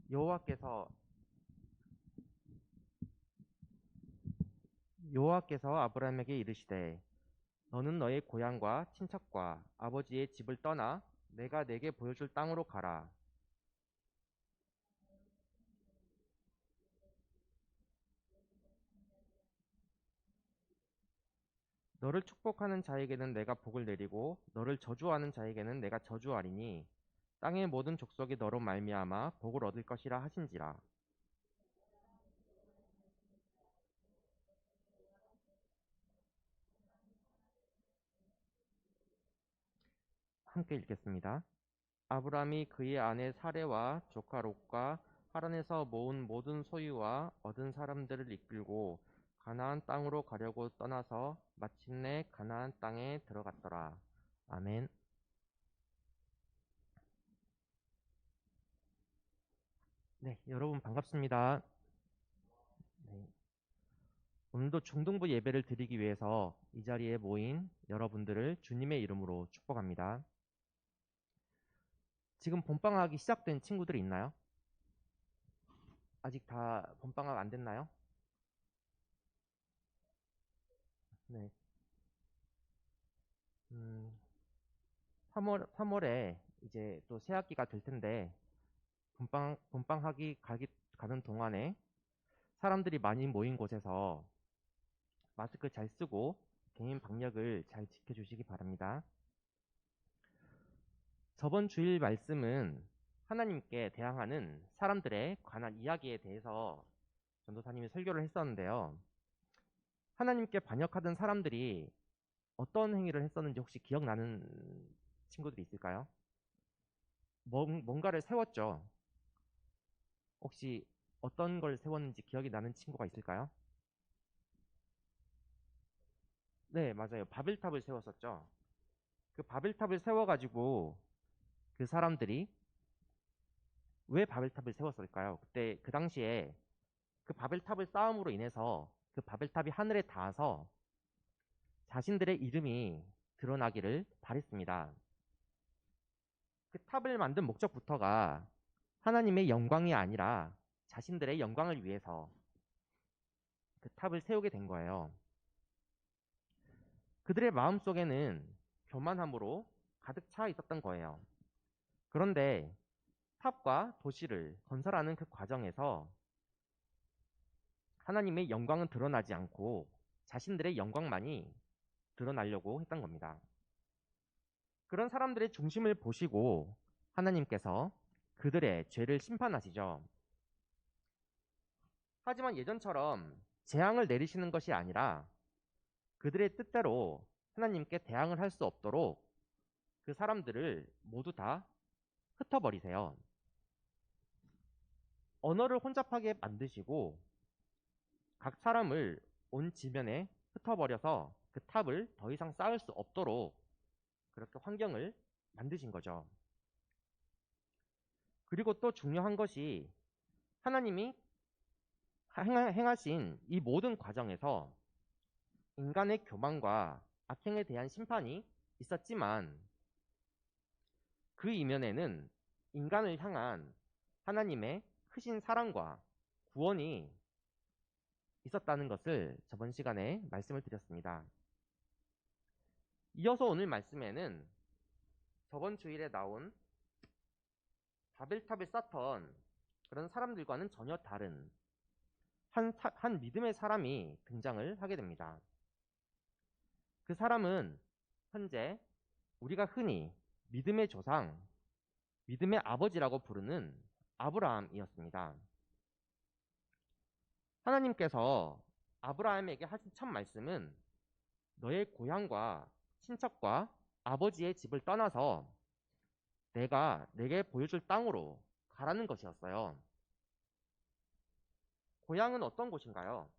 여호와께서 여호와께서 아브라함에게 이르시되 너는 너의 고향과 친척과 아버지의 집을 떠나 내가 내게 보여줄 땅으로 가라. 너를 축복하는 자에게는 내가 복을 내리고 너를 저주하는 자에게는 내가 저주하리니 땅의 모든 족속이 너로 말미암아 복을 얻을 것이라 하신지라. 함께 읽겠습니다. 아브라함이 그의 아내 사레와 조카 롯과 하란에서 모은 모든 소유와 얻은 사람들을 이끌고 가나안 땅으로 가려고 떠나서 마침내 가나안 땅에 들어갔더라. 아멘. 네, 여러분 반갑습니다. 네, 오늘도 중등부 예배를 드리기 위해서 이 자리에 모인 여러분들을 주님의 이름으로 축복합니다. 지금 봄방학이 시작된 친구들이 있나요? 아직 다 봄방학 안 됐나요? 네. 음, 3월에 이제 또 새 학기가 될 텐데, 봄방학이 가는 동안에 사람들이 많이 모인 곳에서 마스크 잘 쓰고 개인 방역을 잘 지켜주시기 바랍니다. 저번 주일 말씀은 하나님께 대항하는 사람들에 관한 이야기에 대해서 전도사님이 설교를 했었는데요. 하나님께 반역하던 사람들이 어떤 행위를 했었는지 혹시 기억나는 친구들이 있을까요? 뭔가를 세웠죠. 혹시 어떤 걸 세웠는지 기억이 나는 친구가 있을까요? 네, 맞아요. 바벨탑을 세웠었죠. 그 바벨탑을 세워가지고 그 사람들이 왜 바벨탑을 세웠을까요? 그때 그 당시에 그 바벨탑을 쌓음으로 인해서 그 바벨탑이 하늘에 닿아서 자신들의 이름이 드러나기를 바랬습니다. 그 탑을 만든 목적부터가 하나님의 영광이 아니라 자신들의 영광을 위해서 그 탑을 세우게 된 거예요. 그들의 마음속에는 교만함으로 가득 차 있었던 거예요. 그런데 탑과 도시를 건설하는 그 과정에서 하나님의 영광은 드러나지 않고 자신들의 영광만이 드러나려고 했던 겁니다. 그런 사람들의 중심을 보시고 하나님께서 그들의 죄를 심판하시죠. 하지만 예전처럼 재앙을 내리시는 것이 아니라 그들의 뜻대로 하나님께 대항을 할 수 없도록 그 사람들을 모두 다 흩어버리세요. 언어를 혼잡하게 만드시고 각 사람을 온 지면에 흩어버려서 그 탑을 더 이상 쌓을 수 없도록 그렇게 환경을 만드신 거죠. 그리고 또 중요한 것이 하나님이 행하신 이 모든 과정에서 인간의 교만과 악행에 대한 심판이 있었지만 그 이면에는 인간을 향한 하나님의 크신 사랑과 구원이 있었다는 것을 저번 시간에 말씀을 드렸습니다. 이어서 오늘 말씀에는 저번 주일에 나온 바벨탑을 쌓던 그런 사람들과는 전혀 다른 한 믿음의 사람이 등장을 하게 됩니다. 그 사람은 현재 우리가 흔히 믿음의 조상, 믿음의 아버지라고 부르는 아브라함이었습니다. 하나님께서 아브라함에게 하신 첫 말씀은 너의 고향과 친척과 아버지의 집을 떠나서 내가 내게 보여줄 땅으로 가라는 것이었어요. 고향은 어떤 곳인가요?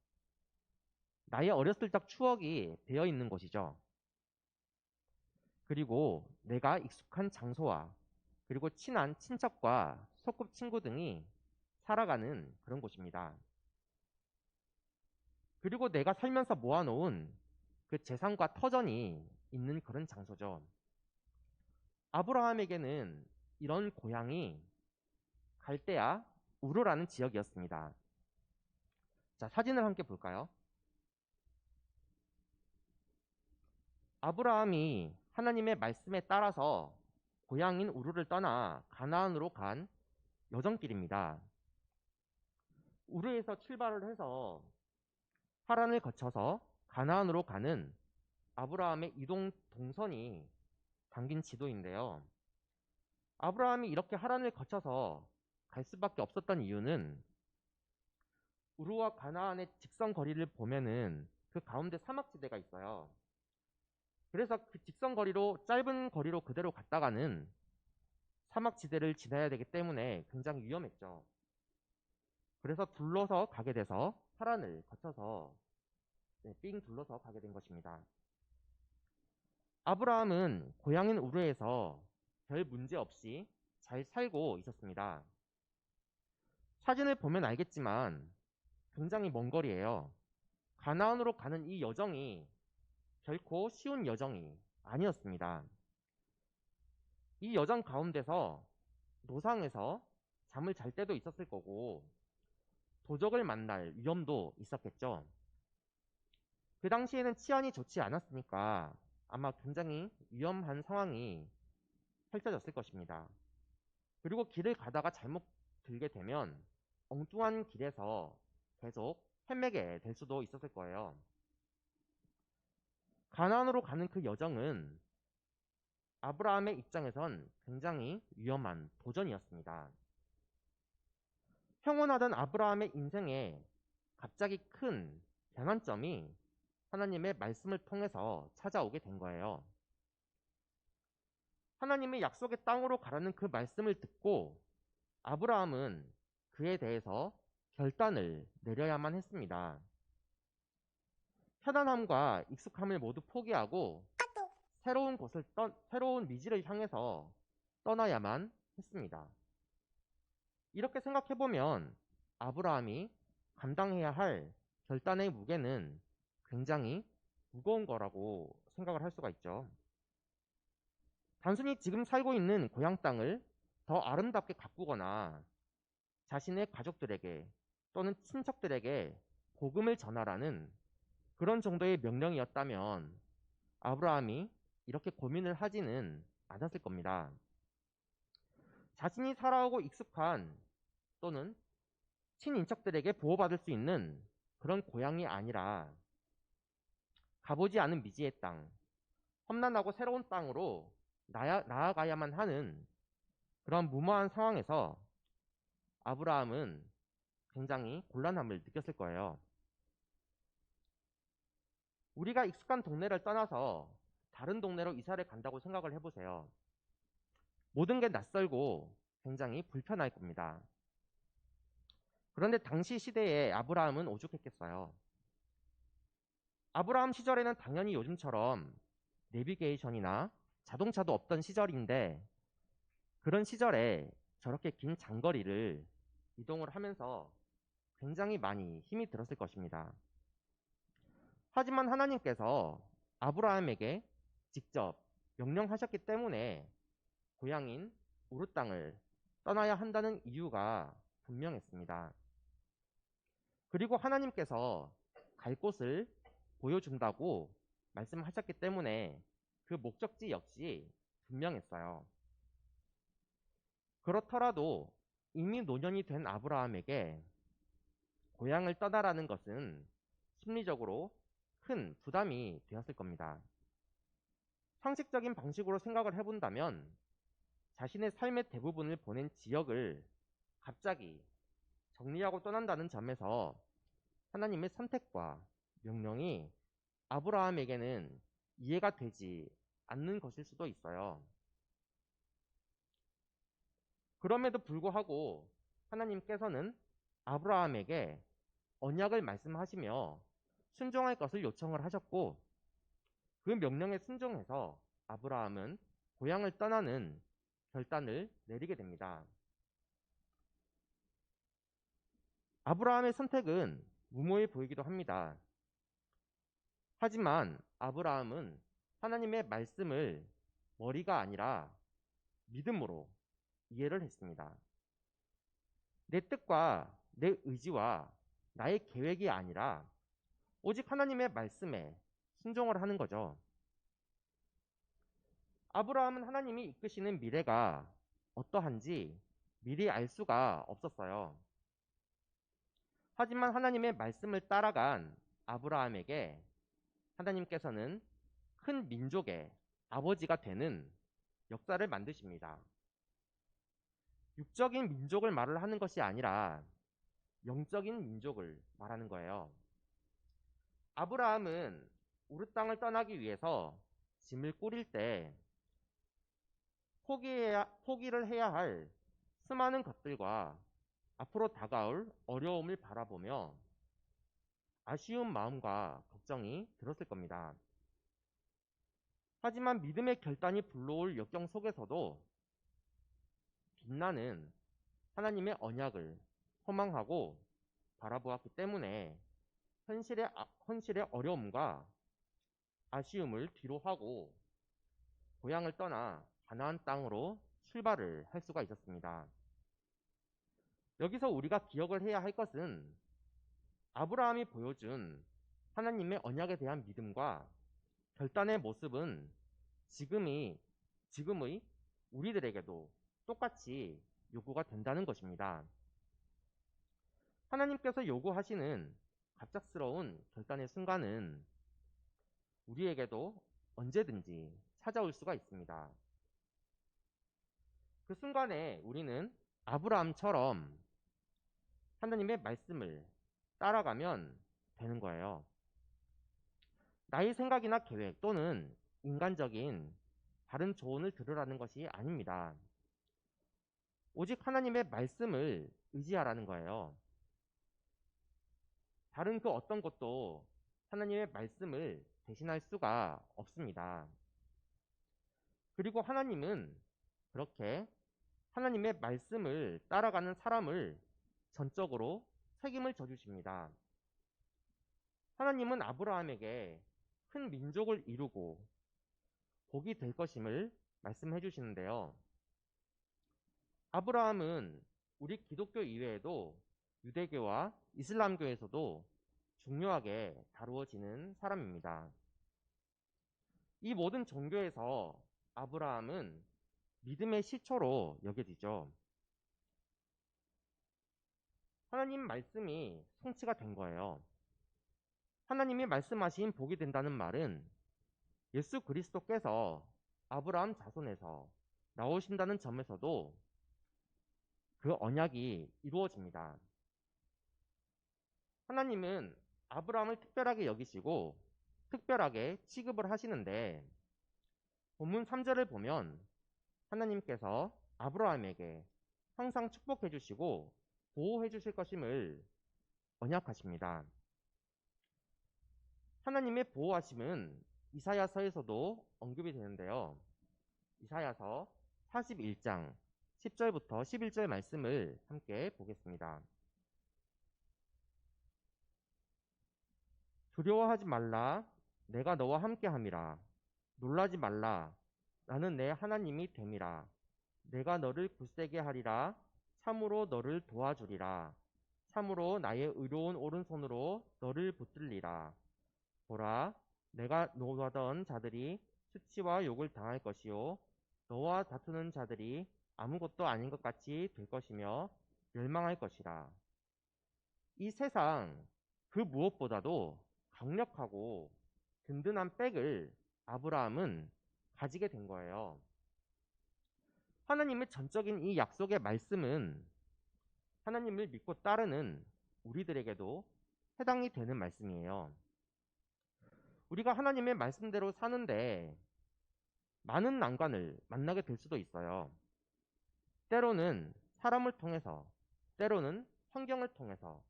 나의 어렸을 적 추억이 배어 있는 곳이죠. 그리고 내가 익숙한 장소와 그리고 친한 친척과 소꿉친구 등이 살아가는 그런 곳입니다. 그리고 내가 살면서 모아놓은 그 재산과 터전이 있는 그런 장소죠. 아브라함에게는 이런 고향이 갈대아 우르라는 지역이었습니다. 자, 사진을 함께 볼까요? 아브라함이 하나님의 말씀에 따라서 고향인 우르를 떠나 가나안으로 간 여정길입니다. 우르에서 출발을 해서 하란을 거쳐서 가나안으로 가는 아브라함의 이동 동선이 담긴 지도인데요. 아브라함이 이렇게 하란을 거쳐서 갈 수밖에 없었던 이유는 우르와 가나안의 직선 거리를 보면은 그 가운데 사막지대가 있어요. 그래서 그 직선 거리로 짧은 거리로 그대로 갔다가는 사막지대를 지나야 되기 때문에 굉장히 위험했죠. 그래서 둘러서 가게 돼서 하란을 거쳐서 삥 둘러서 가게 된 것입니다. 아브라함은 고향인 우르에서 별 문제 없이 잘 살고 있었습니다. 사진을 보면 알겠지만 굉장히 먼 거리예요. 가나안으로 가는 이 여정이 결코 쉬운 여정이 아니었습니다. 이 여정 가운데서 노상에서 잠을 잘 때도 있었을 거고 도적을 만날 위험도 있었겠죠. 그 당시에는 치안이 좋지 않았으니까 아마 굉장히 위험한 상황이 펼쳐졌을 것입니다. 그리고 길을 가다가 잘못 들게 되면 엉뚱한 길에서 계속 헤매게 될 수도 있었을 거예요. 가나안으로 가는 그 여정은 아브라함의 입장에선 굉장히 위험한 도전이었습니다. 평온하던 아브라함의 인생에 갑자기 큰 변환점이 하나님의 말씀을 통해서 찾아오게 된 거예요. 하나님의 약속의 땅으로 가라는 그 말씀을 듣고 아브라함은 그에 대해서 결단을 내려야만 했습니다. 편안함과 익숙함을 모두 포기하고 새로운 미지를 향해서 떠나야만 했습니다. 이렇게 생각해보면 아브라함이 감당해야 할 결단의 무게는 굉장히 무거운 거라고 생각을 할 수가 있죠. 단순히 지금 살고 있는 고향 땅을 더 아름답게 가꾸거나 자신의 가족들에게 또는 친척들에게 복음을 전하라는 그런 정도의 명령이었다면 아브라함이 이렇게 고민을 하지는 않았을 겁니다. 자신이 살아오고 익숙한 또는 친인척들에게 보호받을 수 있는 그런 고향이 아니라 가보지 않은 미지의 땅, 험난하고 새로운 땅으로 나아가야만 하는 그런 무모한 상황에서 아브라함은 굉장히 곤란함을 느꼈을 거예요. 우리가 익숙한 동네를 떠나서 다른 동네로 이사를 간다고 생각을 해보세요. 모든 게 낯설고 굉장히 불편할 겁니다. 그런데 당시 시대에 아브라함은 오죽했겠어요. 아브라함 시절에는 당연히 요즘처럼 내비게이션이나 자동차도 없던 시절인데 그런 시절에 저렇게 긴 장거리를 이동을 하면서 굉장히 많이 힘이 들었을 것입니다. 하지만 하나님께서 아브라함에게 직접 명령하셨기 때문에 고향인 우르 땅을 떠나야 한다는 이유가 분명했습니다. 그리고 하나님께서 갈 곳을 보여준다고 말씀하셨기 때문에 그 목적지 역시 분명했어요. 그렇더라도 이미 노년이 된 아브라함에게 고향을 떠나라는 것은 심리적으로 큰 부담이 되었을 겁니다. 상식적인 방식으로 생각을 해본다면 자신의 삶의 대부분을 보낸 지역을 갑자기 정리하고 떠난다는 점에서 하나님의 선택과 명령이 아브라함에게는 이해가 되지 않는 것일 수도 있어요. 그럼에도 불구하고 하나님께서는 아브라함에게 언약을 말씀하시며 순종할 것을 요청을 하셨고 그 명령에 순종해서 아브라함은 고향을 떠나는 결단을 내리게 됩니다. 아브라함의 선택은 무모해 보이기도 합니다. 하지만 아브라함은 하나님의 말씀을 머리가 아니라 믿음으로 이해를 했습니다. 내 뜻과 내 의지와 나의 계획이 아니라 오직 하나님의 말씀에 순종을 하는 거죠. 아브라함은 하나님이 이끄시는 미래가 어떠한지 미리 알 수가 없었어요. 하지만 하나님의 말씀을 따라간 아브라함에게 하나님께서는 큰 민족의 아버지가 되는 역사를 만드십니다. 육적인 민족을 말을 하는 것이 아니라 영적인 민족을 말하는 거예요. 아브라함은 우르 땅을 떠나기 위해서 짐을 꾸릴 때 포기를 해야 할 수많은 것들과 앞으로 다가올 어려움을 바라보며 아쉬운 마음과 걱정이 들었을 겁니다. 하지만 믿음의 결단이 불러올 역경 속에서도 빛나는 하나님의 언약을 소망하고 바라보았기 때문에 현실의 어려움과 아쉬움을 뒤로하고 고향을 떠나 가나안 땅으로 출발을 할 수가 있었습니다. 여기서 우리가 기억을 해야 할 것은 아브라함이 보여준 하나님의 언약에 대한 믿음과 결단의 모습은 지금의 우리들에게도 똑같이 요구가 된다는 것입니다. 하나님께서 요구하시는 갑작스러운 결단의 순간은 우리에게도 언제든지 찾아올 수가 있습니다. 그 순간에 우리는 아브라함처럼 하나님의 말씀을 따라가면 되는 거예요. 나의 생각이나 계획 또는 인간적인 다른 조언을 들으라는 것이 아닙니다. 오직 하나님의 말씀을 의지하라는 거예요. 다른 그 어떤 것도 하나님의 말씀을 대신할 수가 없습니다. 그리고 하나님은 그렇게 하나님의 말씀을 따라가는 사람을 전적으로 책임을 져주십니다. 하나님은 아브라함에게 큰 민족을 이루고 복이 될 것임을 말씀해 주시는데요. 아브라함은 우리 기독교 이외에도 유대교와 이슬람교에서도 중요하게 다루어지는 사람입니다. 이 모든 종교에서 아브라함은 믿음의 시초로 여겨지죠. 하나님 말씀이 성취가 된 거예요. 하나님이 말씀하신 복이 된다는 말은 예수 그리스도께서 아브라함 자손에서 나오신다는 점에서도 그 언약이 이루어집니다. 하나님은 아브라함을 특별하게 여기시고 특별하게 취급을 하시는데 본문 3절을 보면 하나님께서 아브라함에게 항상 축복해 주시고 보호해 주실 것임을 언약하십니다. 하나님의 보호하심은 이사야서에서도 언급이 되는데요. 이사야서 41장 10절부터 11절 말씀을 함께 보겠습니다. 두려워하지 말라. 내가 너와 함께함이라. 놀라지 말라. 나는 내 하나님이 됨이라. 내가 너를 굳세게 하리라. 참으로 너를 도와주리라. 참으로 나의 의로운 오른손으로 너를 붙들리라. 보라, 내가 노하던 자들이 수치와 욕을 당할 것이요 너와 다투는 자들이 아무것도 아닌 것 같이 될 것이며 멸망할 것이라. 이 세상 그 무엇보다도 강력하고 든든한 백을 아브라함은 가지게 된 거예요. 하나님의 전적인 이 약속의 말씀은 하나님을 믿고 따르는 우리들에게도 해당이 되는 말씀이에요. 우리가 하나님의 말씀대로 사는데 많은 난관을 만나게 될 수도 있어요. 때로는 사람을 통해서, 때로는 환경을 통해서,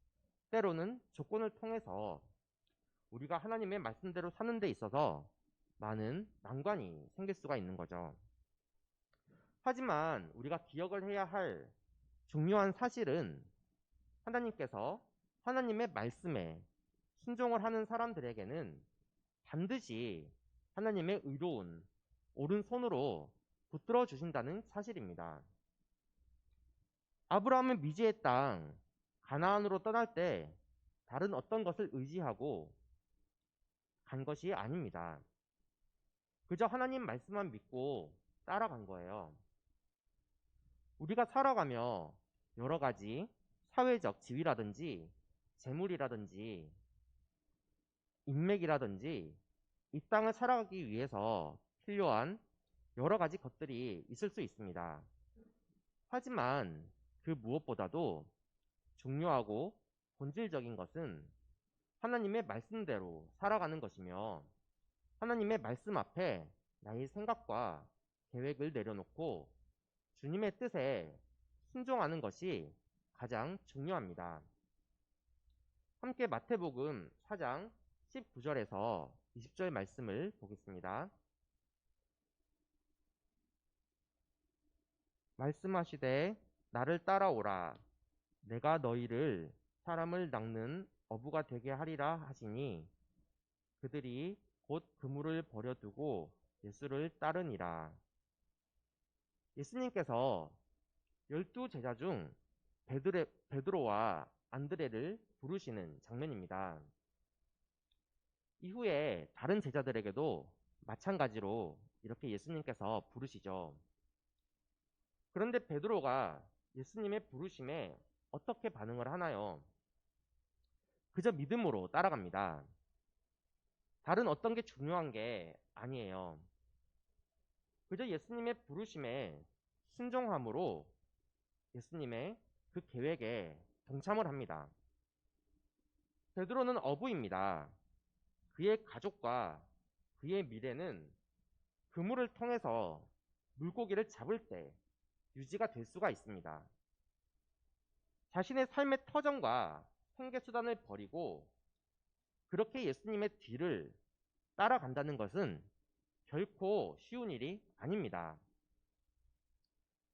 때로는 조건을 통해서 우리가 하나님의 말씀대로 사는 데 있어서 많은 난관이 생길 수가 있는 거죠. 하지만 우리가 기억을 해야 할 중요한 사실은 하나님께서 하나님의 말씀에 순종을 하는 사람들에게는 반드시 하나님의 의로운 오른손으로 붙들어 주신다는 사실입니다. 아브라함은 미지의 땅 가나안으로 떠날 때 다른 어떤 것을 의지하고 간 것이 아닙니다. 그저 하나님 말씀만 믿고 따라간 거예요. 우리가 살아가며 여러 가지 사회적 지위라든지 재물이라든지 인맥이라든지 이 땅을 살아가기 위해서 필요한 여러 가지 것들이 있을 수 있습니다. 하지만 그 무엇보다도 중요하고 본질적인 것은 하나님의 말씀대로 살아가는 것이며 하나님의 말씀 앞에 나의 생각과 계획을 내려놓고 주님의 뜻에 순종하는 것이 가장 중요합니다. 함께 마태복음 4장 19절에서 20절 말씀을 보겠습니다. 말씀하시되 나를 따라오라. 내가 너희를 사람을 낚는 어부가 되게 하리라 하시니 그들이 곧 그물을 버려두고 예수를 따르니라. 예수님께서 12제자 중 베드로와 안드레를 부르시는 장면입니다. 이후에 다른 제자들에게도 마찬가지로 이렇게 예수님께서 부르시죠. 그런데 베드로가 예수님의 부르심에 어떻게 반응을 하나요? 그저 믿음으로 따라갑니다. 다른 어떤 게 중요한 게 아니에요. 그저 예수님의 부르심에 순종함으로 예수님의 그 계획에 동참을 합니다. 베드로는 어부입니다. 그의 가족과 그의 미래는 그물을 통해서 물고기를 잡을 때 유지가 될 수가 있습니다. 자신의 삶의 터전과 생계수단을 버리고 그렇게 예수님의 뒤를 따라간다는 것은 결코 쉬운 일이 아닙니다.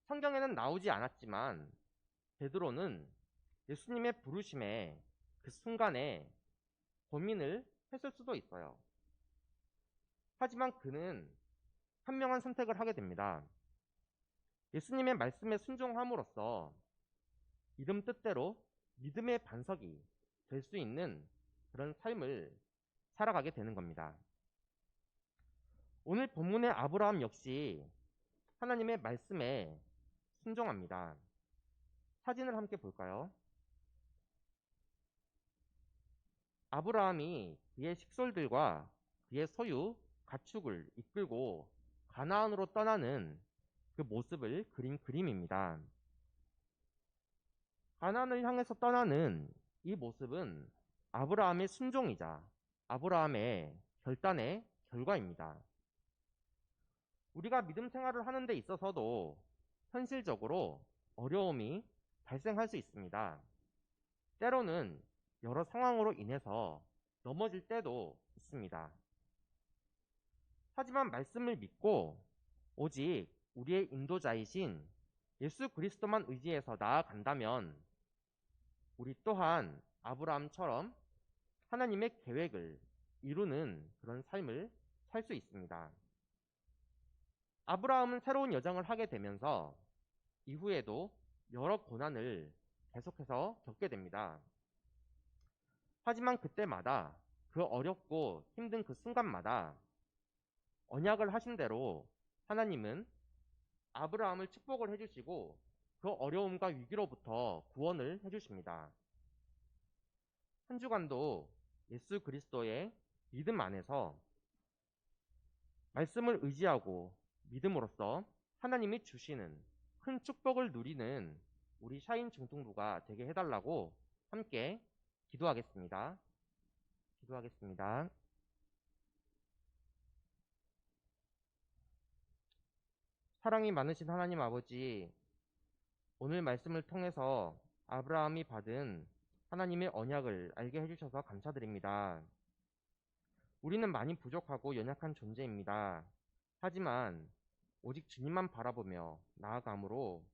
성경에는 나오지 않았지만 베드로는 예수님의 부르심에 그 순간에 고민을 했을 수도 있어요. 하지만 그는 현명한 선택을 하게 됩니다. 예수님의 말씀에 순종함으로써 이름 뜻대로 믿음의 반석이 될 수 있는 그런 삶을 살아가게 되는 겁니다. 오늘 본문의 아브라함 역시 하나님의 말씀에 순종합니다. 사진을 함께 볼까요? 아브라함이 그의 식솔들과 그의 소유, 가축을 이끌고 가나안으로 떠나는 그 모습을 그린 그림입니다. 가나안을 향해서 떠나는 이 모습은 아브라함의 순종이자 아브라함의 결단의 결과입니다. 우리가 믿음 생활을 하는 데 있어서도 현실적으로 어려움이 발생할 수 있습니다. 때로는 여러 상황으로 인해서 넘어질 때도 있습니다. 하지만 말씀을 믿고 오직 우리의 인도자이신 예수 그리스도만 의지해서 나아간다면 우리 또한 아브라함처럼 하나님의 계획을 이루는 그런 삶을 살 수 있습니다. 아브라함은 새로운 여정을 하게 되면서 이후에도 여러 고난을 계속해서 겪게 됩니다. 하지만 그때마다 그 어렵고 힘든 그 순간마다 언약을 하신 대로 하나님은 아브라함을 축복을 해주시고 그 어려움과 위기로부터 구원을 해주십니다. 한 주간도 예수 그리스도의 믿음 안에서 말씀을 의지하고 믿음으로써 하나님이 주시는 큰 축복을 누리는 우리 샤인 중등부가 되게 해달라고 함께 기도하겠습니다. 기도하겠습니다. 사랑이 많으신 하나님 아버지, 오늘 말씀을 통해서 아브라함이 받은 하나님의 언약을 알게 해주셔서 감사드립니다. 우리는 많이 부족하고 연약한 존재입니다. 하지만 오직 주님만 바라보며 나아감으로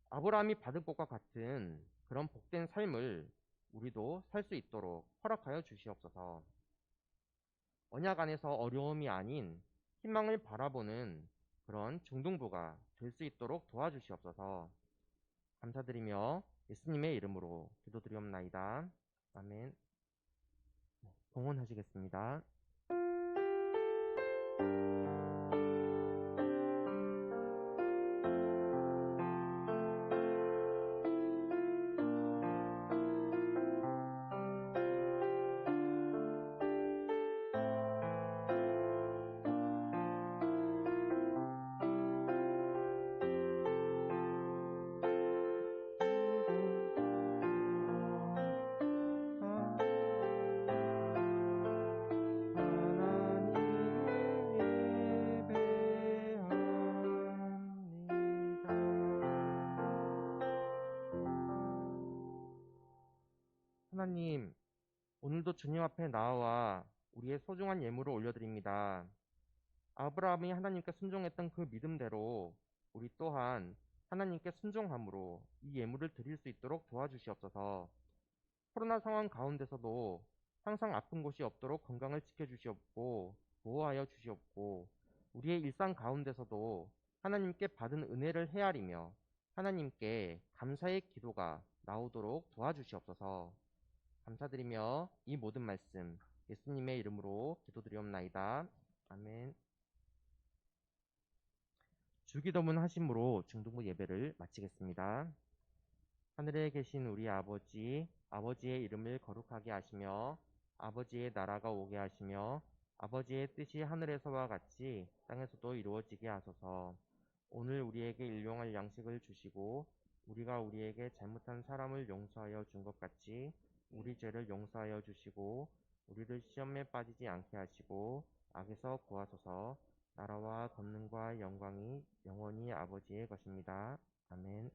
아브라함이 받은 복과 같은 그런 복된 삶을 우리도 살 수 있도록 허락하여 주시옵소서. 언약 안에서 어려움이 아닌 희망을 바라보는 그런 중등부가 될 수 있도록 도와주시옵소서. 감사드리며 예수님의 이름으로 기도드리옵나이다. 아멘. 봉헌하시겠습니다. 하나님, 오늘도 주님 앞에 나와 우리의 소중한 예물을 올려드립니다. 아브라함이 하나님께 순종했던 그 믿음대로 우리 또한 하나님께 순종함으로 이 예물을 드릴 수 있도록 도와주시옵소서. 코로나 상황 가운데서도 항상 아픈 곳이 없도록 건강을 지켜주시옵고 보호하여 주시옵고 우리의 일상 가운데서도 하나님께 받은 은혜를 헤아리며 하나님께 감사의 기도가 나오도록 도와주시옵소서. 감사드리며 이 모든 말씀 예수님의 이름으로 기도드리옵나이다. 아멘. 주기도문 하심으로 중등부 예배를 마치겠습니다. 하늘에 계신 우리 아버지, 아버지의 이름을 거룩하게 하시며 아버지의 나라가 오게 하시며 아버지의 뜻이 하늘에서와 같이 땅에서도 이루어지게 하소서. 오늘 우리에게 일용할 양식을 주시고 우리가 우리에게 잘못한 사람을 용서하여 준 것 같이 우리 죄를 용서하여 주시고 우리를 시험에 빠지지 않게 하시고 악에서 구하소서. 나라와 권능과 영광이 영원히 아버지의 것입니다. 아멘.